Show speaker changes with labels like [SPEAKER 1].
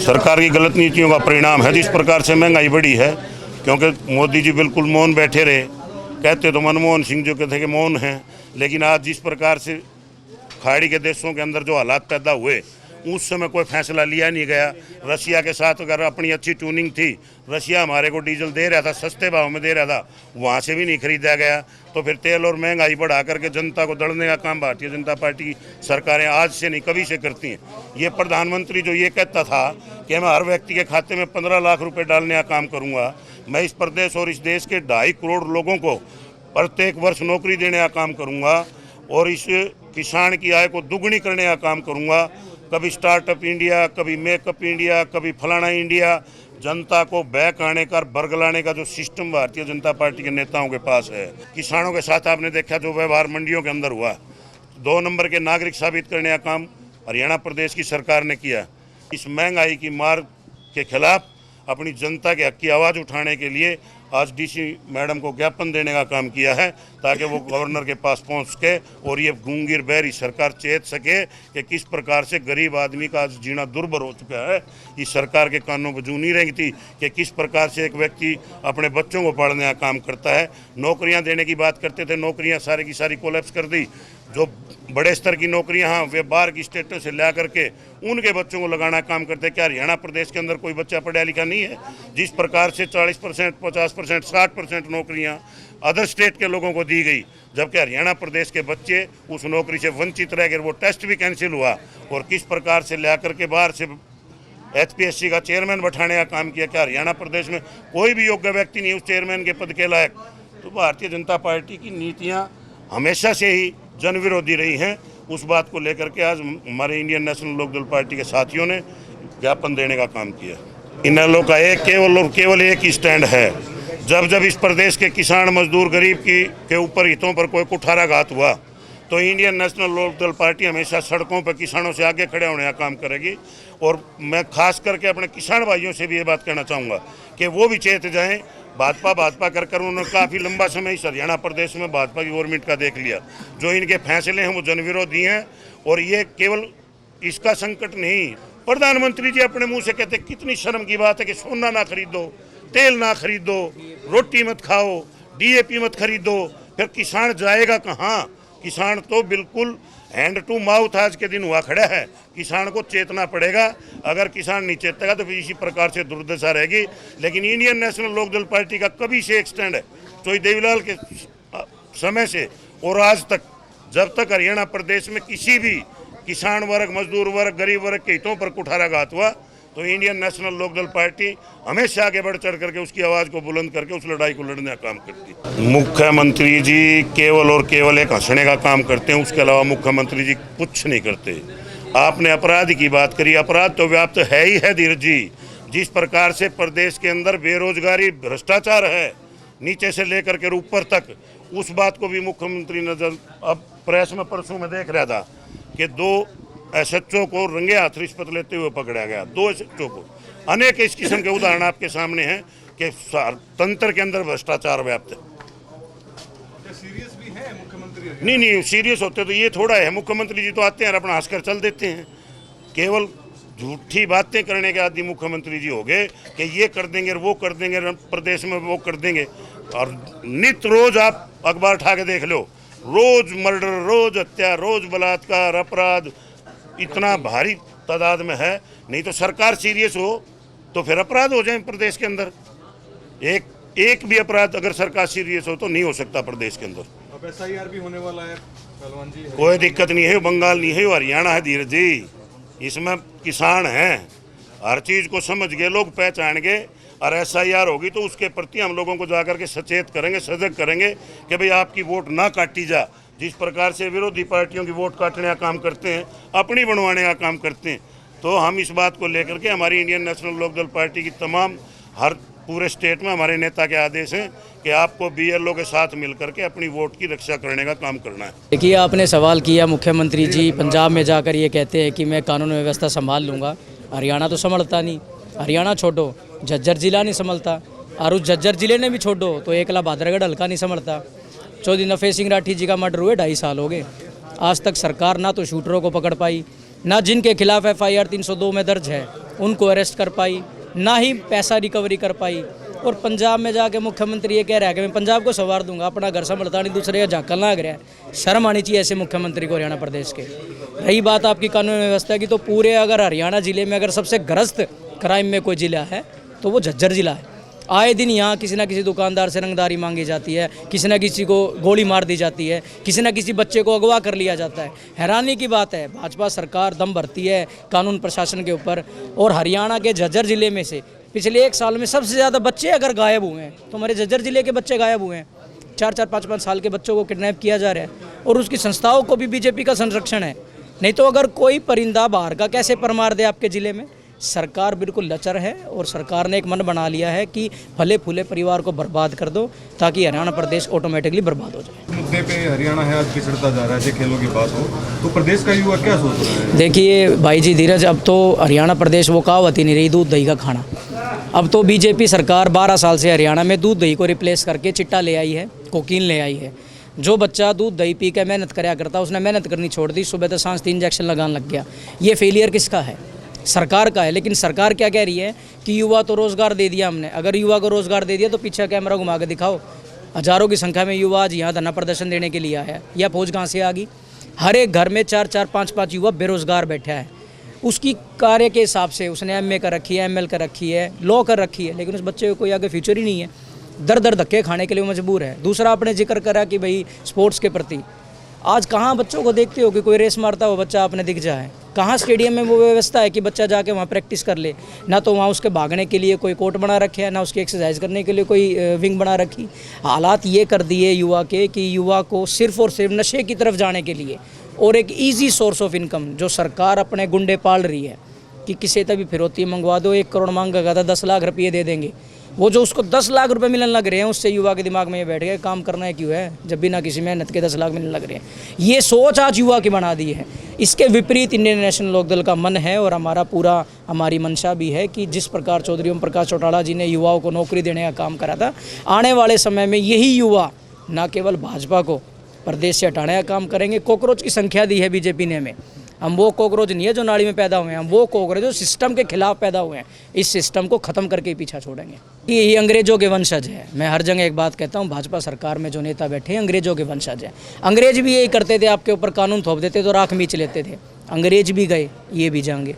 [SPEAKER 1] सरकार की गलत नीतियों का परिणाम है जिस प्रकार से महंगाई बढ़ी है। क्योंकि मोदी जी बिल्कुल मौन बैठे रहे, कहते तो मनमोहन सिंह जो कहते कि मौन हैं, लेकिन आज जिस प्रकार से खाड़ी के देशों के अंदर जो हालात पैदा हुए उस समय कोई फैसला लिया नहीं गया। रशिया के साथ अगर अपनी अच्छी ट्यूनिंग थी, रशिया हमारे को डीजल दे रहा था, सस्ते भाव में दे रहा था, वहाँ से भी नहीं खरीदा गया। तो फिर तेल और महंगाई बढ़ा करके जनता को दड़ने का काम भारतीय जनता पार्टी की सरकारें आज से नहीं कभी से करती हैं। ये प्रधानमंत्री जो ये कहता था कि मैं हर व्यक्ति के खाते में 15 लाख रुपए डालने का काम करूँगा, मैं इस प्रदेश और इस देश के 2.5 करोड़ लोगों को प्रत्येक वर्ष नौकरी देने का काम करूँगा और इस किसान की आय को दुगनी करने का काम करूँगा। कभी स्टार्टअप इंडिया, कभी मेकअप इंडिया, कभी फलाना इंडिया, जनता को बैक आने का, बरगलाने का जो सिस्टम भारतीय जनता पार्टी के नेताओं के पास है। किसानों के साथ आपने देखा जो व्यवहार मंडियों के अंदर हुआ, 2 नंबर के नागरिक साबित करने का काम हरियाणा प्रदेश की सरकार ने किया। इस महंगाई की मार के खिलाफ अपनी जनता के हक की आवाज़ उठाने के लिए आज डीसी मैडम को ज्ञापन देने का काम किया है, ताकि वो गवर्नर के पास पहुंच सके और ये गूंगीर बहरी सरकार चेत सके कि किस प्रकार से गरीब आदमी का आज जीना दुर्भर हो चुका है। इस सरकार के कानों में जू नहीं रही थी कि किस प्रकार से एक व्यक्ति अपने बच्चों को पढ़ने का काम करता है। नौकरियां देने की बात करते थे, नौकरियां सारी की सारी कोलैप्स कर दी। जो बड़े स्तर की नौकरियां हाँ वे बाहर की स्टेटों से ला करके उनके बच्चों को लगाना काम करते हैं। क्या हरियाणा प्रदेश के अंदर कोई बच्चा पढ़ा लिखा नहीं है? जिस प्रकार से 40%, 50%, 60% नौकरियां अदर स्टेट के लोगों को दी गई, जबकि हरियाणा प्रदेश के बच्चे उस नौकरी से वंचित रह गए। वो टेस्ट भी कैंसिल हुआ और किस प्रकार से ला करके बाहर से HPSC का चेयरमैन बैठाने का काम किया। क्या हरियाणा प्रदेश में कोई भी योग्य व्यक्ति नहीं उस चेयरमैन के पद के लायक? तो भारतीय जनता पार्टी की नीतियाँ हमेशा से ही जन विरोधी रही हैं। उस बात को लेकर के आज हमारे इंडियन नेशनल लोकदल पार्टी के साथियों ने ज्ञापन देने का काम किया। इनेलो का केवल एक ही स्टैंड है। जब इस प्रदेश के किसान, मजदूर, गरीब के ऊपर हितों पर कोई कुठाराघात हुआ तो इंडियन नेशनल लोकदल पार्टी हमेशा सड़कों पर किसानों से आगे खड़े होने का काम करेगी। और मैं खास करके अपने किसान भाइयों से भी ये बात कहना चाहूँगा कि वो भी चेत जाएँ। भाजपा कर उन्होंने काफ़ी लंबा समय इस हरियाणा प्रदेश में भाजपा की गवर्नमेंट का देख लिया। जो इनके फैसले हैं वो जन विरोधी हैं। और ये केवल इसका संकट नहीं, प्रधानमंत्री जी अपने मुंह से कहते कितनी शर्म की बात है कि सोना ना खरीदो, तेल ना खरीदो, रोटी मत खाओ, DAP मत खरीदो। फिर किसान जाएगा कहाँ? किसान तो बिल्कुल हैंड टू माउथ आज के दिन हुआ खड़ा है। किसान को चेतना पड़ेगा। अगर किसान नहीं चेतेगा तो फिर इसी प्रकार से दुर्दशा रहेगी। लेकिन इंडियन नेशनल लोकदल पार्टी का कभी से एक स्टैंड है, चौधरी देवीलाल के समय से और आज तक, जब तक हरियाणा प्रदेश में किसी भी किसान वर्ग, मजदूर वर्ग, गरीब वर्ग के हितों पर कुठाराघात हुआ तो इंडियन नेशनल लोकदल पार्टी हमेशा आगे बढ़ चढ़ करके उसकी आवाज़ को बुलंद करके उस लड़ाई को लड़ने का काम करती है। मुख्यमंत्री जी केवल और केवल एक हंसने का काम करते हैं, उसके अलावा मुख्यमंत्री जी कुछ नहीं करते। आपने अपराध की बात करी, अपराध तो व्याप्त है ही है धीरज जी। जिस प्रकार से प्रदेश के अंदर बेरोजगारी, भ्रष्टाचार है नीचे से लेकर के ऊपर तक, उस बात को भी मुख्यमंत्री नजर अब प्रेस में परसों में देख रहा था कि 2 SHO को रंगे हाथ रिश्वत लेते हुए पकड़ा गया। 2 SHO को। अनेक इस किस्म के उदाहरण आपके सामने हैं कि तंत्र के अंदर भ्रष्टाचार व्याप्त है।
[SPEAKER 2] सीरियस भी है मुख्यमंत्री?
[SPEAKER 1] नहीं, सीरियस होते तो ये थोड़ा है। मुख्यमंत्री जी तो आते हैं और अपना हंसकर चल देते हैं। केवल झूठी बातें करने के आदि मुख्यमंत्री जी हो गए कि ये कर देंगे, वो कर देंगे, प्रदेश में वो कर देंगे। और नित्य रोज आप अखबार उठा के देख लो, रोज मर्डर, रोज हत्या, रोज बलात्कार, अपराध इतना भारी तादाद में है। नहीं तो सरकार सीरियस हो तो फिर अपराध हो जाए प्रदेश के अंदर। एक भी अपराध अगर सरकार सीरियस हो तो नहीं हो सकता प्रदेश के अंदर।
[SPEAKER 2] अब SIR भी होने वाला है पहलवान जी।
[SPEAKER 1] कोई दिक्कत नहीं है, बंगाल नहीं है, हरियाणा है धीरज जी। इसमें किसान हैं, हर चीज़ को समझ गए लोग, पहचान गए। और SIR होगी तो उसके प्रति हम लोगों को जाकर के सचेत करेंगे, सजग करेंगे कि भाई आपकी वोट ना काटी जा। जिस प्रकार से विरोधी पार्टियों की वोट काटने का काम करते हैं, अपनी बनवाने का काम करते हैं, तो हम इस बात को लेकर के हमारी इंडियन नेशनल लोकदल पार्टी की तमाम हर पूरे स्टेट में हमारे नेता के आदेश हैं कि आपको BLO के साथ मिलकर के अपनी वोट की रक्षा करने का काम करना है।
[SPEAKER 3] देखिए, आपने सवाल किया, मुख्यमंत्री जी पंजाब में जाकर ये कहते हैं कि मैं कानून व्यवस्था संभाल लूँगा। हरियाणा तो संभलता नहीं, हरियाणा छोड़ो, झज्जर जिला नहीं संभलता, और उस झज्जर जिले ने भी छोड़ो तो एकला भादरगढ़ हल्का नहीं संभलता। चौधरी नफे सिंह राठी जी का मर्डर हुए 2.5 साल हो गए, आज तक सरकार ना तो शूटरों को पकड़ पाई, ना जिनके खिलाफ FIR 302 में दर्ज है उनको अरेस्ट कर पाई, ना ही पैसा रिकवरी कर पाई। और पंजाब में जाके मुख्यमंत्री ये कह रहा है कि मैं पंजाब को संवार दूंगा, अपना घर संभलता नहीं, दूसरे का झाकल लग रहा है। शर्म आनी चाहिए ऐसे मुख्यमंत्री को हरियाणा प्रदेश के। रही बात आपकी कानून व्यवस्था की, तो पूरे अगर हरियाणा ज़िले में अगर सबसे ग्रस्त क्राइम में कोई ज़िला है तो वो झज्जर ज़िला है। आए दिन यहाँ किसी न किसी दुकानदार से रंगदारी मांगी जाती है, किसी न किसी को गोली मार दी जाती है, किसी न किसी बच्चे को अगवा कर लिया जाता है। हैरानी की बात है, भाजपा सरकार दम भरती है कानून प्रशासन के ऊपर, और हरियाणा के झज्जर ज़िले में से पिछले 1 साल में सबसे ज़्यादा बच्चे अगर गायब हुए हैं तो हमारे झज्जर ज़िले के बच्चे गायब हुए हैं। 4-4, 5-5 साल के बच्चों को किडनैप किया जा रहा है, और उसकी संस्थाओं को भी बीजेपी का संरक्षण है। नहीं तो अगर कोई परिंदा बाहर का कैसे परमार दे आपके ज़िले में। सरकार बिल्कुल लचर है, और सरकार ने एक मन बना लिया है कि फले फूले परिवार को बर्बाद कर दो ताकि हरियाणा प्रदेश ऑटोमेटिकली बर्बाद हो जाए।
[SPEAKER 2] मुद्दे पे हरियाणा है आज पिछड़ता जा रहा है, खेलों की बात हो तो प्रदेश का युवा क्या सोच रहा है?
[SPEAKER 3] देखिए भाई जी धीरज, अब तो हरियाणा प्रदेश वो कहावत ही नहीं रही दूध दही का खाना। अब तो बीजेपी सरकार 12 साल से हरियाणा में दूध दही को रिप्लेस करके चिट्टा ले आई है, कोकीन ले आई है। जो बच्चा दूध दही पी के मेहनत कराया करता, उसने मेहनत करनी छोड़ दी, सुबह से सांस 3 इंजेक्शन लगाने लग गया। ये फेलियर किसका है? सरकार का है। लेकिन सरकार क्या कह रही है कि युवा तो रोज़गार दे दिया हमने। अगर युवा को रोज़गार दे दिया तो पीछे कैमरा घुमा के दिखाओ, हज़ारों की संख्या में युवा आज यहाँ धरना प्रदर्शन देने के लिए आया है। यह फौज कहाँ से आ गई? हर एक घर में 4-4, 5-5 युवा बेरोज़गार बैठा है। उसकी कार्य के हिसाब से उसने MA कर रखी है, ML कर रखी है, लॉ कर रखी है, लेकिन उस बच्चे को कोई आगे फ्यूचर ही नहीं है। दर दर धक्के खाने के लिए वो मजबूर है। दूसरा आपने जिक्र करा कि भाई स्पोर्ट्स के प्रति, आज कहाँ बच्चों को देखते हो कि कोई रेस मारता हो बच्चा आपने दिख जाए? कहाँ स्टेडियम में वो व्यवस्था है कि बच्चा जाके वहाँ प्रैक्टिस कर ले? ना तो वहाँ उसके भागने के लिए कोई कोर्ट बना रखे है, ना उसकी एक्सरसाइज करने के लिए कोई विंग बना रखी। हालात ये कर दिए युवा के कि युवा को सिर्फ और सिर्फ नशे की तरफ जाने के लिए और एक ईजी सोर्स ऑफ इनकम जो सरकार अपने गुंडे पाल रही है कि किसी तभी फिरौती मंगवा दो, 1 करोड़ मांगेगा तो 10 लाख रुपये दे देंगे। वो जो उसको 10 लाख रुपए मिलने लग रहे हैं, उससे युवा के दिमाग में ये बैठ गया काम करना है क्यों है, जब भी ना किसी मेहनत के 10 लाख मिलने लग रहे हैं। ये सोच आज युवा की बना दी है। इसके विपरीत इंडियन नेशनल लोकदल का मन है, और हमारी मंशा भी है कि जिस प्रकार चौधरी ओम प्रकाश चौटाला जी ने युवाओं को नौकरी देने का काम करा था, आने वाले समय में यही युवा न केवल भाजपा को प्रदेश से हटाने का काम करेंगे। कॉकरोच की संख्या दी है बीजेपी ने हमें। हम वो कॉकरोच नहीं है जो नाली में पैदा हुए हैं, हम वो कॉकरोच जो सिस्टम के खिलाफ पैदा हुए हैं। इस सिस्टम को ख़त्म करके ही पीछा छोड़ेंगे। ये अंग्रेजों के वंशज है। मैं हर जगह एक बात कहता हूँ, भाजपा सरकार में जो नेता बैठे हैं अंग्रेजों के वंशज है। अंग्रेज भी यही करते थे, आपके ऊपर कानून थोप देते तो राख मीच लेते थे। अंग्रेज भी गए, ये भी जाएंगे।